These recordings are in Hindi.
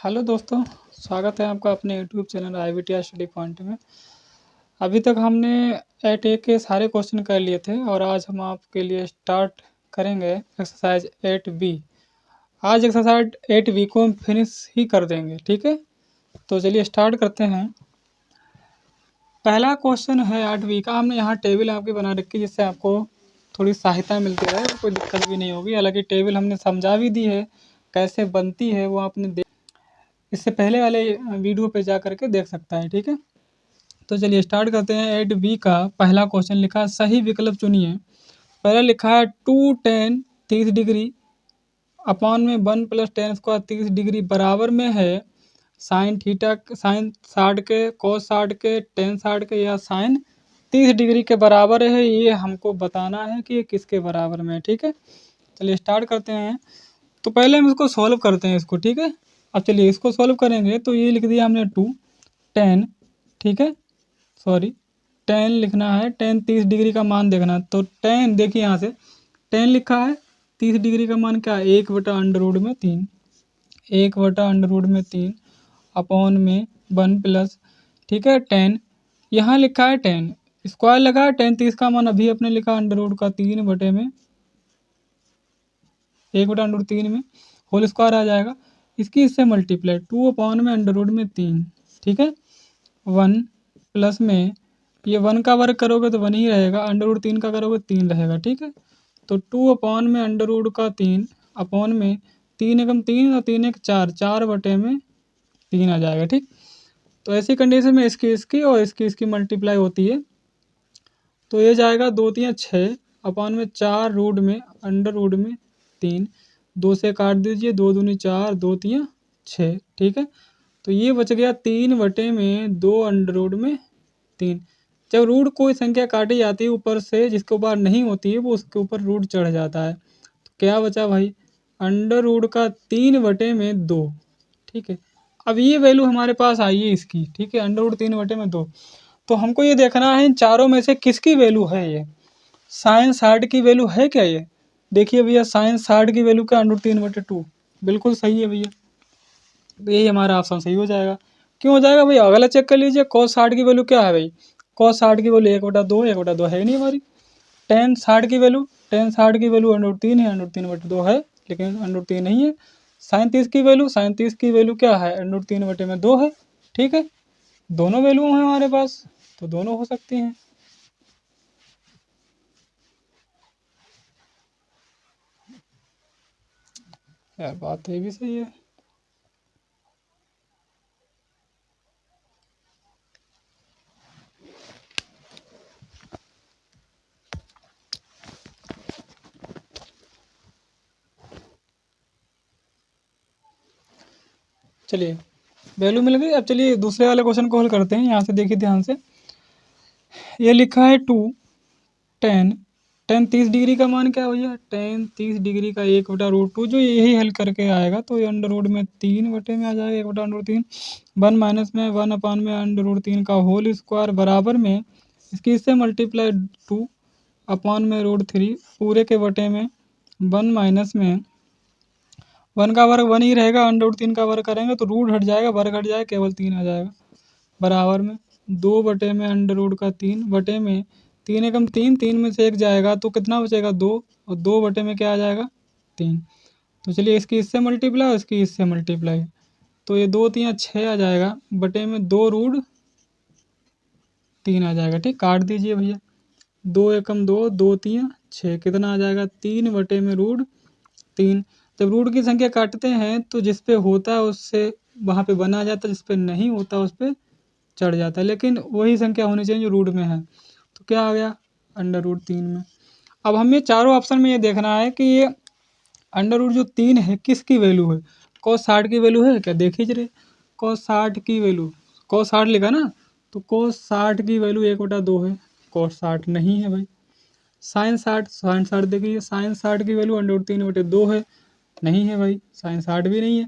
हेलो दोस्तों, स्वागत है आपका अपने YouTube channel IVTR study point में। अभी तक हमने एट ए के सारे क्वेश्चन कर लिए थे और आज हम आपके लिए स्टार्ट करेंगे एक्सरसाइज 8B। आज एक्सरसाइज 8B को हम फिनिश ही कर देंगे, ठीक है। तो चलिए स्टार्ट करते हैं। पहला क्वेश्चन है 8B का। हमने यहाँ टेबल आपकी बना रखी है जिससे आपको थोड़ी सहायता मिलती है, कोई दिक्कत भी नहीं होगी। हालांकि टेबल हमने समझा भी दी है, कैसे बनती है वो आपने इससे पहले वाले वीडियो पे जा करके देख सकता है, ठीक है। तो चलिए स्टार्ट करते हैं। 8B का पहला क्वेश्चन लिखा है सही विकल्प चुनिए। पहला लिखा है 2tan 30 डिग्री अपॉन में 1 + tan स्क्वायर 30 डिग्री बराबर में है साइन 60 के, cos 60 के, tan 60 के या साइन 30 डिग्री के बराबर है। ये हमको बताना है कि ये किसके बराबर में है, ठीक है। चलिए स्टार्ट करते हैं। तो पहले हम इसको सॉल्व करते हैं इसको, ठीक है। अब चलिए इसको सॉल्व करेंगे तो ये लिख दिया हमने 2 tan, ठीक है। सॉरी, tan लिखना है, tan 30 डिग्री का मान देखना है। तो tan देखिए यहाँ से tan लिखा है, 30 डिग्री का मान क्या है 1/√3, 1/√3 अपॉन में 1 प्लस, ठीक है, tan। यहाँ लिखा है tan स्क्वायर लगा है, tan 30 का मान अभी अपने लिखा √3 बटे में 1/√3 में होल स्क्वायर आ जाएगा। इसकी इससे मल्टीप्लाई 2 अपॉन में √3, ठीक है। 1 प्लस में ये 1 का वर्ग करोगे तो 1 ही रहेगा, √3 का करोगे 3 रहेगा, ठीक है। तो 2 अपॉन में √3 अपॉन में 3 एकम 3 और 3 एक 4, 4 बटे में 3 आ जाएगा, ठीक। तो ऐसी कंडीशन में इसकी और इसकी मल्टीप्लाई होती है तो ये जाएगा 2 3 6 अपॉन में 4 रूट में √3, 2 से काट दीजिए, 2 दूनी 4, 2 3 6, ठीक है। तो ये बच गया 3 बटे में 2√3। जब रूट कोई संख्या काटी जाती है ऊपर से, जिसके ऊपर नहीं होती है वो उसके ऊपर रूट चढ़ जाता है। तो क्या बचा भाई, √3 बटे में 2, ठीक है। अब ये वैल्यू हमारे पास आई है इसकी, ठीक है, √3 बटे में 2। तो हमको ये देखना है इन चारों में से किसकी वैल्यू है। ये साइन 60 की वैल्यू है क्या? ये देखिए भैया, साइन 60 की वैल्यू क्या, √3/2, बिल्कुल सही है भैया। तो यही हमारा ऑप्शन सही हो जाएगा। क्यों हो जाएगा भैया, अगला चेक कर लीजिए। cos 60 की वैल्यू क्या है भाई, cos 60 की वैल्यू 1/2, 1/2 है नहीं हमारी। tan 60 की वैल्यू, tan 60 की वैल्यू √3 है, √3/2 है, लेकिन √3 नहीं है। साइन 30 की वैल्यू, साइन 30 की वैल्यू क्या है, √3/2 है, ठीक है। दोनों वैल्यू हैं हमारे पास, तो दोनों हो सकती हैं। यार बात तो ये भी सही है। चलिए वैल्यू मिल गई। अब चलिए दूसरे वाले क्वेश्चन को हल करते हैं। यहाँ से देखिए ध्यान से, ये लिखा है 2 tan, tan 30 डिग्री का मान क्या भैया, tan 30 डिग्री का 1/√2, जो यही हल करके आएगा तो ये √3 बटे में आ जाएगा, 1/√3। 1 माइनस में 1 अपॉन में √3 का होल स्क्वायर बराबर में इसकी इससे मल्टीप्लाई 2 अपॉन में √3 पूरे के बटे में 1 माइनस में 1 का वर्ग 1 ही रहेगा, √3 का वर्ग करेंगे तो रूट हट जाएगा, वर्ग हट जाएगा, केवल 3 आ जाएगा बराबर में 2 बटे में √3 बटे में 3 एकम 3, 3 में से 1 जाएगा तो कितना बचेगा 2, और 2 बटे में क्या आ जाएगा 3। तो चलिए इसकी इससे मल्टीप्लाई और इसकी इससे मल्टीप्लाई, तो ये 2 3 6 आ जाएगा बटे में 2√3 आ जाएगा, ठीक। काट दीजिए भैया, 2 एकम 2, 2 3 6, कितना आ जाएगा 3 बटे में √3। जब रूट की संख्या काटते हैं तो जिस पे होता है उससे वहाँ पे बना जाता है, जिस पे नहीं होता उस पर चढ़ जाता है, लेकिन वही संख्या होनी चाहिए जो रूट में है। तो क्या आ गया, √3 में। अब हमें चारों ऑप्शन में ये देखना है कि ये √3 है किसकी वैल्यू है, cos 60 की वैल्यू है क्या, देखिए जरे। cos 60 की वैल्यू, cos 60 लिखा ना, तो cos 60 की वैल्यू 1/2 है, cos 60 नहीं है भाई। साइन 60 देखिए, साइन 60 की वैल्यू √3/2 है, नहीं है भाई, साइन 60 भी नहीं है।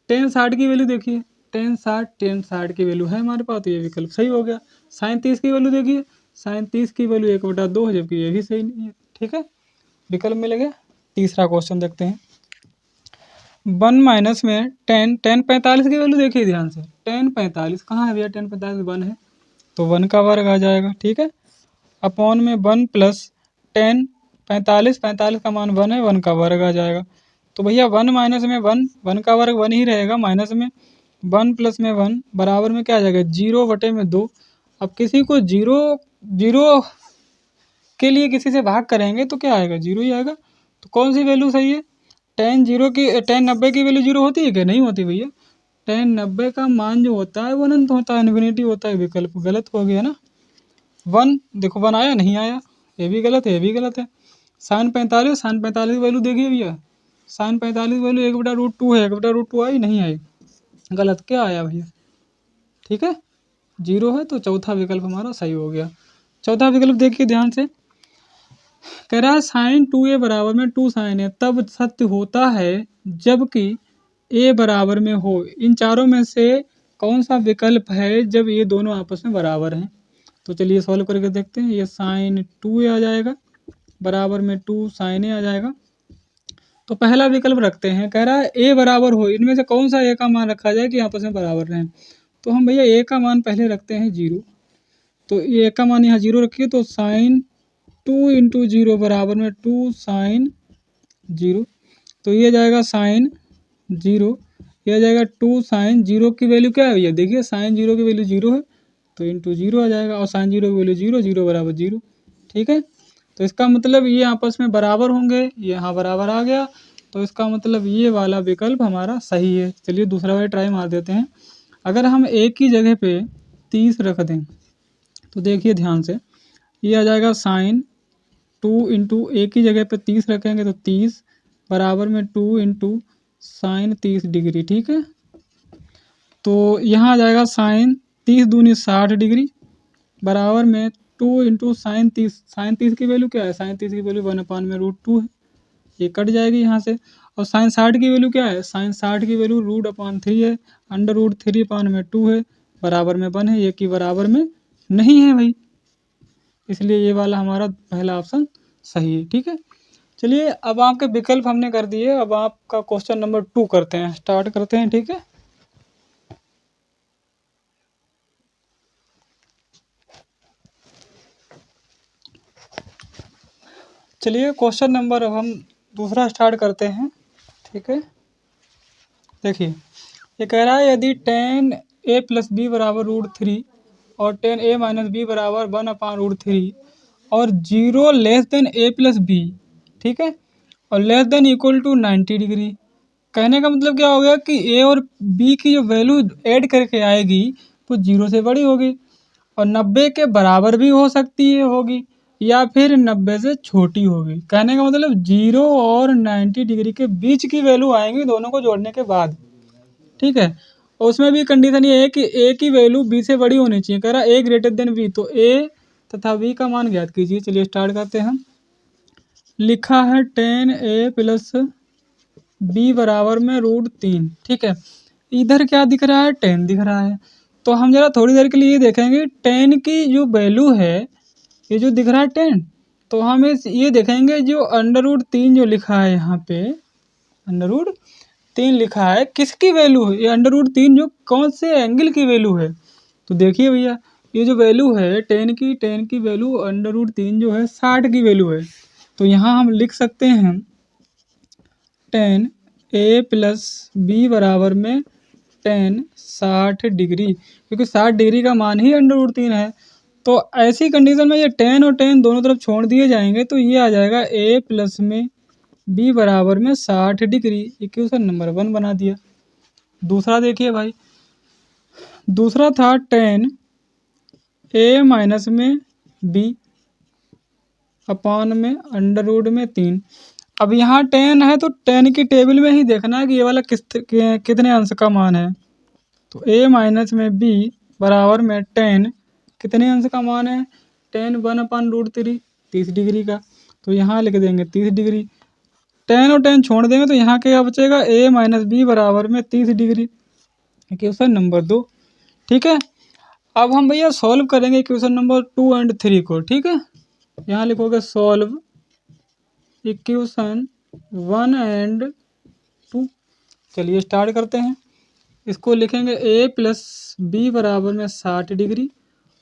tan 60 की वैल्यू देखिए, tan 60 की वैल्यू है हमारे पास, तो ये विकल्प सही हो गया। साइन 30 की वैल्यू देखिए, साइन 30 की वैल्यू 1/2 है, जबकि ये भी सही नहीं है, ठीक है, विकल्प मिल गया। तीसरा क्वेश्चन देखते हैं। 1 माइनस में 10, 45 की वैल्यू देखिए ध्यान से, 45 कहाँ है भैया, 45 1 है, तो 1 का वर्ग आ जाएगा, ठीक है। अपॉन में 1 प्लस 10, 45 का मान 1 है, 1 का वर्ग आ जाएगा। तो भैया 1 माइनस में 1 का वर्ग 1 ही रहेगा, माइनस में 1 प्लस में 1 बराबर में क्या आ जाएगा, 0/2। अब किसी को जीरो के लिए किसी से भाग करेंगे तो क्या आएगा, 0 ही आएगा। तो कौन सी वैल्यू सही है, 10 90 की वैल्यू 0 होती है क्या, नहीं होती भैया। 10 90 का मान जो होता है वो अनंत होता है, इन्फिनिटी होता है, विकल्प गलत हो गया ना। 1 देखो 1 आया नहीं आया, ये भी गलत है, ये भी गलत है। साइन 45 की वैल्यू देखिए भैया, साइन 45 वैल्यू 1/√2 है, 1/√2 आई नहीं आई, गलत क्या आया भैया, ठीक है 0 है, तो चौथा विकल्प हमारा सही हो गया। चौथा विकल्प देखिए ध्यान से, कह रहा है साइन 2a बराबर में 2 साइन है तब सत्य होता है जबकि a बराबर में हो। इन चारों में से कौन सा विकल्प है जब ये दोनों आपस में बराबर हैं। तो चलिए सॉल्व करके देखते हैं। ये साइन 2a आ जाएगा बराबर में 2 साइन a आ जाएगा। तो पहला विकल्प रखते हैं, कह रहा है a बराबर हो, इनमें से कौन सा a का मान रखा जाए कि आपस में बराबर रहें। तो हम भैया a का मान पहले रखते हैं 0, तो a का मान यहाँ 0 रखिए, तो साइन 2 इंटू 0 बराबर में 2 साइन 0, तो ये जाएगा साइन 0, यह जाएगा 2 साइन 0 की वैल्यू क्या है भैया, देखिए साइन 0 की वैल्यू 0 है, तो इंटू 0 आ जाएगा, और साइन 0 की वैल्यू 0, 0 बराबर 0, ठीक है। तो इसका मतलब ये आपस में बराबर होंगे, ये यहाँ बराबर आ गया, तो इसका मतलब ये वाला विकल्प हमारा सही है। चलिए दूसरा वाला ट्राई मार देते हैं। अगर हम एक ही जगह पे 30 रख दें तो देखिए ध्यान से, ये आ जाएगा साइन 2 इंटू एक ही जगह पे 30 रखेंगे तो 30 बराबर में 2 इंटू साइन 30 डिग्री, ठीक है। तो यहाँ आ जाएगा साइन 30 दूनी 60 डिग्री बराबर में 2 इंटू साइन 30 की वैल्यू क्या है, साइन 30 की वैल्यू 1/√2 है, ये कट जाएगी यहाँ से। और साइन 60 की वैल्यू क्या है, साइन 60 की वैल्यू √3 है, √3/2 है, बराबर में 1 है, ये की बराबर में नहीं है भाई, इसलिए ये वाला हमारा पहला ऑप्शन सही है, ठीक है। चलिए अब आपके विकल्प हमने कर दिए, अब आपका क्वेश्चन नंबर 2 करते हैं, स्टार्ट करते हैं, ठीक है। चलिए क्वेश्चन नंबर अब हम दूसरा स्टार्ट करते हैं, ठीक है। देखिए ये कह रहा है यदि 10a + b बराबर √3 और 10a - b बराबर 1/√3 और 0 लेस देन a + b, ठीक है, और less than equal to 90 degree. कहने का मतलब क्या हो गया कि a और b की जो वैल्यू ऐड करके आएगी वो 0 से बड़ी होगी और 90 के बराबर भी हो सकती है होगी या फिर 90 से छोटी होगी। कहने का मतलब 0 और 90 डिग्री के बीच की वैल्यू आएंगी दोनों को जोड़ने के बाद, ठीक है। और उसमें भी कंडीशन ये है कि a की वैल्यू b से बड़ी होनी चाहिए। कह रहा है a ग्रेटर देन b, तो a तथा b का मान ज्ञात कीजिए। चलिए स्टार्ट करते हैं। लिखा है 10a + b बराबर में √3, ठीक है। इधर क्या दिख रहा है, 10 दिख रहा है, तो हम जरा थोड़ी देर के लिए ये देखेंगे 10 की जो वैल्यू है, ये जो दिख रहा है 10, तो हम ये देखेंगे जो √3 जो लिखा है यहाँ पे, √3 लिखा है किसकी वैल्यू है, ये √3 जो कौन से एंगल की वैल्यू है। तो देखिए भैया ये जो वैल्यू है 10 की वैल्यू √3 जो है 60 की वैल्यू है। तो यहाँ हम लिख सकते हैं 10a + b बराबर में 10 60 डिग्री, क्योंकि 60 डिग्री का मान ही √3 है। तो ऐसी कंडीशन में ये 10 और 10 दोनों तरफ छोड़ दिए जाएंगे, तो ये आ जाएगा a + में b बराबर में 60 डिग्री, इक्वेशन नंबर 1 बना दिया। दूसरा देखिए भाई, दूसरा था 10a - में b अपॉन में √3। अब यहाँ 10 है तो 10 की टेबल में ही देखना है कि ये वाला कितने अंश का मान है। तो a - में b बराबर में 10 कितने अंश का मान है, 10 1/√3 30 डिग्री का, तो यहाँ लिख देंगे 30 डिग्री। 10 और 10 छोड़ देंगे तो यहाँ क्या बचेगा, a - b बराबर में 30 डिग्री, इक्वेशन नंबर 2, ठीक है। अब हम भैया सॉल्व करेंगे इक्वेशन नंबर 2 और 3 को, ठीक है। यहाँ लिखोगे सॉल्व इक्वेशन 1 और 2, चलिए स्टार्ट करते हैं। इसको लिखेंगे ए प्लस बी बराबर में 60 डिग्री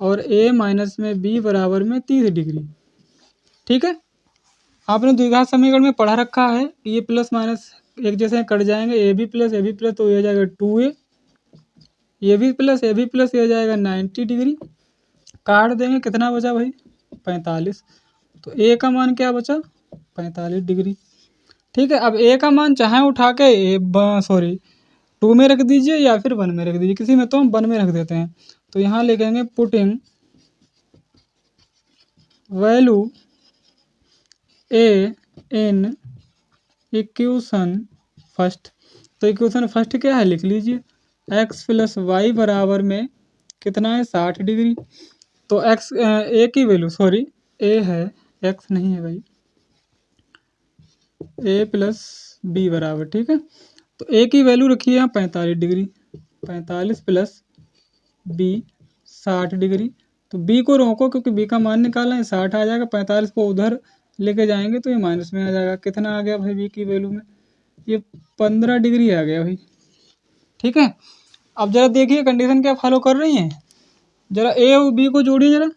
और ए माइनस में बी बराबर में 30 डिग्री। ठीक है, आपने द्विघात समीकरण में पढ़ा रखा है कि ये प्लस माइनस एक जैसे कट जाएंगे, ए बी प्लस तो ये हो जाएगा 2a, ये भी प्लस ये हो जाएगा 90 डिग्री। काट देंगे, कितना बचा भाई 45। तो ए का मान क्या बचा 45 डिग्री। ठीक है, अब ए का मान चाहे उठा के 2 में रख दीजिए या फिर 1 में रख दीजिए, किसी में तो हम 1 में रख देते हैं। तो यहाँ लिखेंगे putting value A in equation first. तो इक्वेशन फर्स्ट क्या है लिख लीजिए, x प्लस वाई बराबर में कितना है 60 डिग्री। तो x ए की वैल्यू ए है, x नहीं है भाई, ए प्लस बी बराबर। ठीक है, तो ए की वैल्यू रखिए यहाँ 45 डिग्री, 45 प्लस बी 60 डिग्री। तो बी को रोको क्योंकि बी का मान निकालना है, 60 आ जाएगा, 45 को उधर लेके जाएंगे तो ये माइनस में आ जाएगा। कितना आ गया भाई बी की वैल्यू में, ये 15 डिग्री आ गया भाई। ठीक है, अब जरा देखिए कंडीशन क्या फॉलो कर रही हैं, जरा ए और बी को जोड़िए, जरा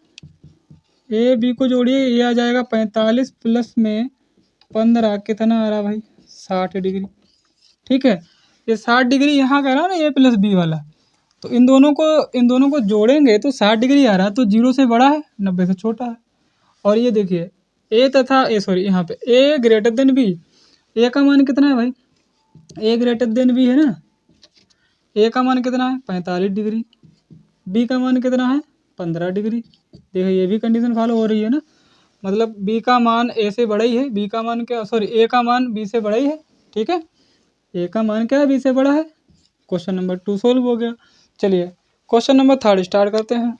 ए बी को जोड़िए, ये आ जाएगा 45 प्लस में 15 कितना आ रहा भाई 60 डिग्री। ठीक है, ये 60 डिग्री यहाँ का रहा ना ए प्लस बी वाला, तो इन दोनों को जोड़ेंगे तो 60 डिग्री आ रहा है, तो 0 से बड़ा है 90 से छोटा है। और ये देखिए ए तथा यहाँ पे ए ग्रेटर देन बी, ए का मान कितना है भाई, ए ग्रेटर देन बी है ना, ए का मान कितना है 45 डिग्री, बी का मान कितना है 15 डिग्री। देखिए ये भी कंडीशन फॉलो हो रही है ना, मतलब बी का मान ए से बड़ा ही है, बी का मान क्या ए का मान बी से बड़ा ही है। ठीक है, ए का मान क्या है बी से बड़ा है। क्वेश्चन नंबर 2 सोल्व हो गया। चलिए क्वेश्चन नंबर 3 स्टार्ट करते हैं।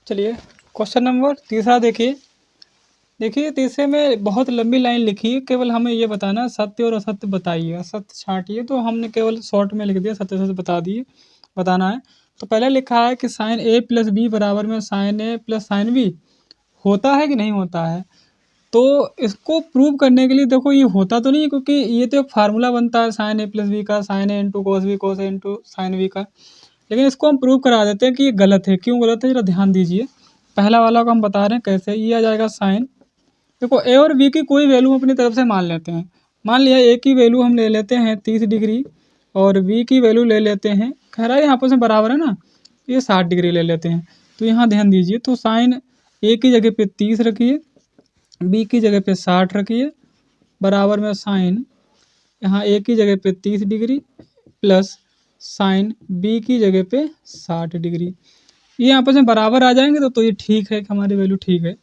चलिए क्वेश्चन नंबर 3 देखिए तीसरे में बहुत लंबी लाइन लिखी है, केवल हमें ये बताना सत्य और असत्य बताइए, असत्य छांटिए। तो हमने केवल शॉर्ट में लिख दिया, सत्य सत्य बताना है। तो पहले लिखा है कि साइन ए प्लस बी बराबर में साइन ए प्लस साइन बी होता है कि नहीं होता है। तो इसको प्रूव करने के लिए देखो ये होता तो नहीं है, क्योंकि ये तो एक फार्मूला बनता है साइन ए प्लस बी का, साइन ए इंटू कोस बी, कोस ए इंटू साइन बी का। लेकिन इसको हम प्रूव करा देते हैं कि ये गलत है। क्यों गलत है जरा ध्यान दीजिए। पहला वाला को हम बता रहे हैं कैसे, ये आ जाएगा साइन, देखो ए और बी की कोई वैल्यू अपनी तरफ से मान लेते हैं। मान लिया ए की वैल्यू हम ले लेते हैं 30 डिग्री और बी की वैल्यू ले लेते हैं, कह रहा है यहाँ पर से बराबर है ना, ये 60 डिग्री ले लेते हैं। तो यहाँ ध्यान दीजिए, तो साइन ए की जगह पे 30 रखिए, बी की जगह पे 60 रखिए, बराबर में साइन यहाँ ए की जगह पे 30 डिग्री प्लस साइन बी की जगह पे 60 डिग्री। ये यहाँ पर से बराबर आ जाएंगे तो ये ठीक है, हमारी वैल्यू ठीक है।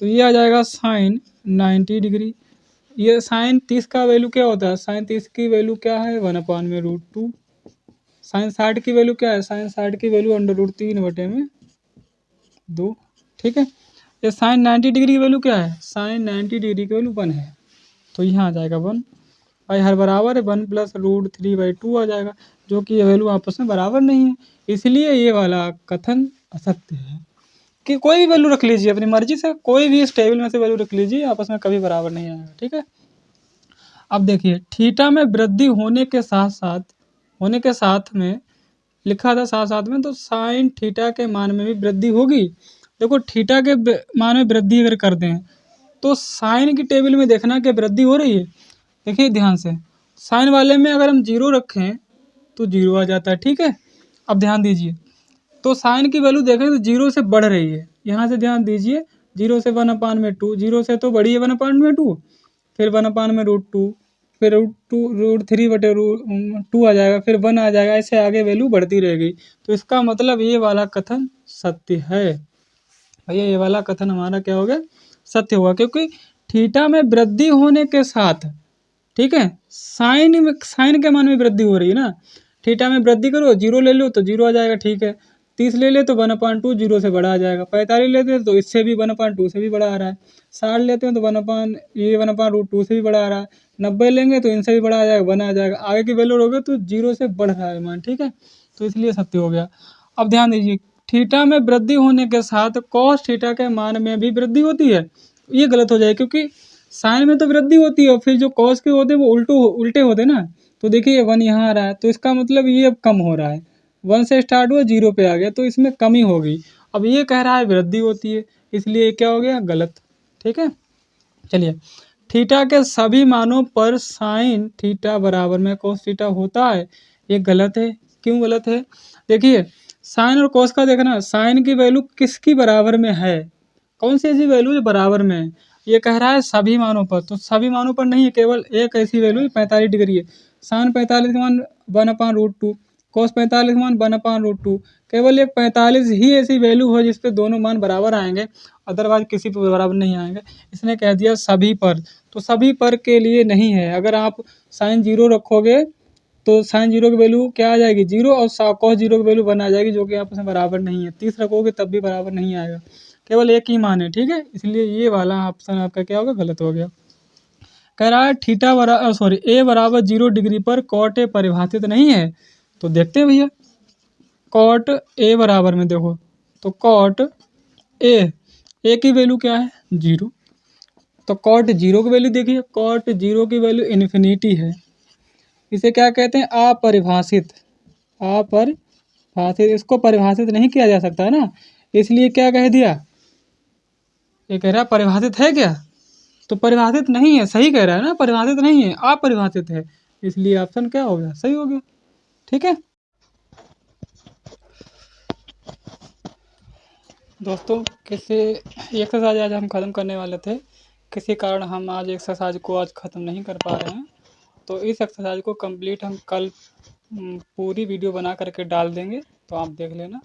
तो ये आ जाएगा साइन 90 डिग्री। ये साइन 30 का वैल्यू क्या होता है, साइन 30 की वैल्यू क्या है 1/√2। साइन 60 की वैल्यू क्या है, साइन 60 की वैल्यू √3/2। ठीक है, ये साइन 90 डिग्री की वैल्यू क्या है, साइन 90 डिग्री की वैल्यू 1 है। तो यहाँ आ जाएगा 1, भाई हर बराबर है 1 + √3/2 आ जाएगा, जो कि ये वैल्यू आपस में बराबर नहीं है। इसलिए ये वाला कथन असत्य है। कि कोई भी वैल्यू रख लीजिए अपनी मर्जी से, कोई भी इस टेबल में से वैल्यू रख लीजिए, आपस में कभी बराबर नहीं आएगा। ठीक है, अब देखिए थीटा में वृद्धि होने के साथ में लिखा था साथ में, तो साइन थीटा के मान में भी वृद्धि होगी। देखो थीटा के मान में वृद्धि अगर कर दें तो साइन की टेबल में देखना कि वृद्धि हो रही है। देखिए ध्यान से, साइन वाले में अगर हम 0 रखें तो 0 आ जाता है। ठीक है, अब ध्यान दीजिए, तो साइन की वैल्यू देखें तो 0 से बढ़ रही है। यहाँ से ध्यान दीजिए, 0 से 1/2, 0 से तो बड़ी है 1/2, फिर 1/√2, फिर √3/2 आ जाएगा, फिर 1 आ जाएगा, ऐसे आगे वैल्यू बढ़ती रहेगी। तो इसका मतलब ये वाला कथन सत्य है। भैया ये वाला कथन हमारा क्या हो गया, सत्य हुआ, क्योंकि थीटा में वृद्धि होने के साथ, ठीक है, साइन के मान में वृद्धि हो रही है ना। थीटा में वृद्धि करो, 0 ले लो तो 0 आ जाएगा। ठीक है, 30 ले ले तो 1/2 0 से बड़ा आ जाएगा, 45 लेते हैं तो इससे भी 1/2 से भी बड़ा आ रहा है, 60 लेते हैं तो 1/√2 से भी बड़ा आ रहा है, 90 लेंगे तो इनसे भी बड़ा आ जाएगा, 1 आ जाएगा। आगे की वैल्यू होगी तो 0 से बढ़ रहा है मान। ठीक है, तो इसलिए सत्य हो गया। अब ध्यान दीजिए, थीटा में वृद्धि होने के साथ कॉस थीटा के मान में भी वृद्धि होती है, ये गलत हो जाएगा, क्योंकि साइन में तो वृद्धि होती है और फिर जो कॉस के होते हैं वो उल्टे होते ना। तो देखिए ये 1 यहाँ आ रहा है, तो इसका मतलब ये अब कम हो रहा है, 1 से स्टार्ट हुआ 0 पे आ गया, तो इसमें कमी होगी। अब ये कह रहा है वृद्धि होती है, इसलिए ये क्या हो गया, गलत। ठीक है, चलिए, थीटा के सभी मानों पर साइन थीटा बराबर में कोस थीटा होता है, ये गलत है। क्यों गलत है? देखिए साइन और कोस का देखना, साइन की वैल्यू किसकी बराबर में है, कौन सी ऐसी वैल्यू जो बराबर में है, ये कह रहा है सभी मानों पर, तो सभी मानों पर नहीं है, केवल एक ऐसी वैल्यू 45 डिग्री है। साइन 45 का मान 1/√2, कोस 45 का मान 1/√2, केवल एक 45 ही ऐसी वैल्यू हो जिस पे दोनों मान बराबर आएंगे, अदरवाइज किसी पर बराबर नहीं आएंगे। इसने कह दिया सभी पर, तो सभी पर के लिए नहीं है। अगर आप साइन 0 रखोगे तो साइन 0 की वैल्यू क्या आ जाएगी, 0, और कॉस 0 की वैल्यू 1 आ जाएगी, जो कि आपस में बराबर नहीं है। 30 रखोगे तब भी बराबर नहीं आएगा, केवल एक ही मान है। ठीक है, इसलिए ये वाला ऑप्शन आपका क्या होगा, गलत हो गया। कह रहा है थीटा ए बराबर 0 डिग्री पर कॉट ए परिभाषित नहीं है। तो देखते हैं भैया, कॉट ए बराबर में देखो, तो कॉट ए की वैल्यू क्या है, 0, तो कॉट 0 की वैल्यू देखिए, कॉट 0 की वैल्यू इन्फिनिटी है, इसे क्या कहते हैं, अपरिभाषित। अपरिभाषित, इसको परिभाषित नहीं किया जा सकता है ना, इसलिए क्या कह दिया, ये कह रहा है परिभाषित है क्या, तो परिभाषित नहीं है, सही कह रहा है ना, परिभाषित नहीं है, अपरिभाषित है, इसलिए ऑप्शन क्या हो गया, सही हो गया। ठीक है दोस्तों, किसी एक्सरसाइज आज हम ख़त्म करने वाले थे, किसी कारण हम आज एक्सरसाइज को आज ख़त्म नहीं कर पा रहे हैं, तो इस एक्सरसाइज को कंप्लीट हम कल पूरी वीडियो बना करके डाल देंगे, तो आप देख लेना।